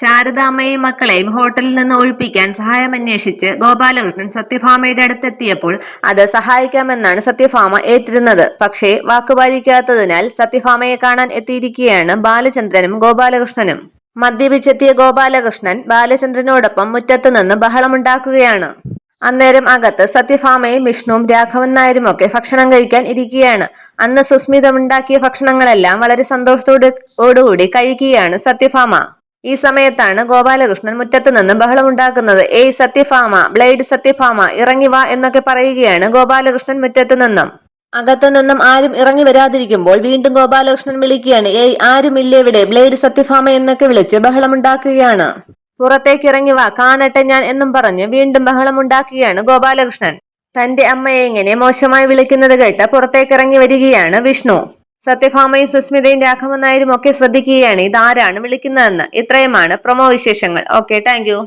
ശാരദാമ്മയെയും മക്കളെയും ഹോട്ടലിൽ നിന്ന് ഒഴിപ്പിക്കാൻ സഹായമന്വേഷിച്ച് ഗോപാലകൃഷ്ണൻ സത്യഭാമയുടെ അടുത്തെത്തിയപ്പോൾ അത് സഹായിക്കാമെന്നാണ് സത്യഭാമ ഏറ്റിരുന്നത്. പക്ഷേ വാക്കുപാലിക്കാത്തതിനാൽ സത്യഭാമയെ കാണാൻ എത്തിയിരിക്കുകയാണ് ബാലചന്ദ്രനും ഗോപാലകൃഷ്ണനും. മദ്യപിച്ചെത്തിയ ഗോപാലകൃഷ്ണൻ ബാലചന്ദ്രനോടൊപ്പം മുറ്റത്തുനിന്ന് ബഹളമുണ്ടാക്കുകയാണ്. അന്നേരം അകത്ത് സത്യഭാമയും വിഷ്ണുവും രാഘവൻ നായരുമൊക്കെ ഭക്ഷണം കഴിക്കാൻ ഇരിക്കുകയാണ്. അന്ന് സുസ്മിതമുണ്ടാക്കിയ ഭക്ഷണങ്ങളെല്ലാം വളരെ സന്തോഷത്തോടുകൂടി കഴിക്കുകയാണ് സത്യഭാമ. ഈ സമയത്താണ് ഗോപാലകൃഷ്ണൻ മുറ്റത്ത് നിന്ന് ബഹളമുണ്ടാക്കുന്നത്. ഏയ് സത്യഭാമ, ബ്ലേഡ് സത്യഭാമ, ഇറങ്ങി വാ എന്നൊക്കെ പറയുകയാണ് ഗോപാലകൃഷ്ണൻ മുറ്റത്ത് നിന്നും. അകത്തു നിന്നും ആരും ഇറങ്ങി വരാതിരിക്കുമ്പോൾ വീണ്ടും ഗോപാലകൃഷ്ണൻ വിളിക്കുകയാണ്. ഏയ് ആരുമില്ലേ ഇവിടെ, ബ്ലേഡ് സത്യഭാമ എന്നൊക്കെ വിളിച്ച് ബഹളമുണ്ടാക്കുകയാണ്. പുറത്തേക്ക് ഇറങ്ങി വാ, കാണട്ടെ ഞാൻ എന്നും പറഞ്ഞ് വീണ്ടും ബഹളമുണ്ടാക്കുകയാണ് ഗോപാലകൃഷ്ണൻ. തന്റെ അമ്മയെ ഇങ്ങനെ മോശമായി വിളിക്കുന്നത് കേട്ട് പുറത്തേക്കിറങ്ങി വരികയാണ് വിഷ്ണു. സത്യഭാമയും സുസ്മിതയും രാഘവൻ നായരും ഒക്കെ ശ്രദ്ധിക്കുകയാണ് ഇതാരാണ് വിളിക്കുന്നതെന്ന്. ഇത്രയുമാണ് പ്രൊമോ വിശേഷങ്ങൾ. Okay, thank you.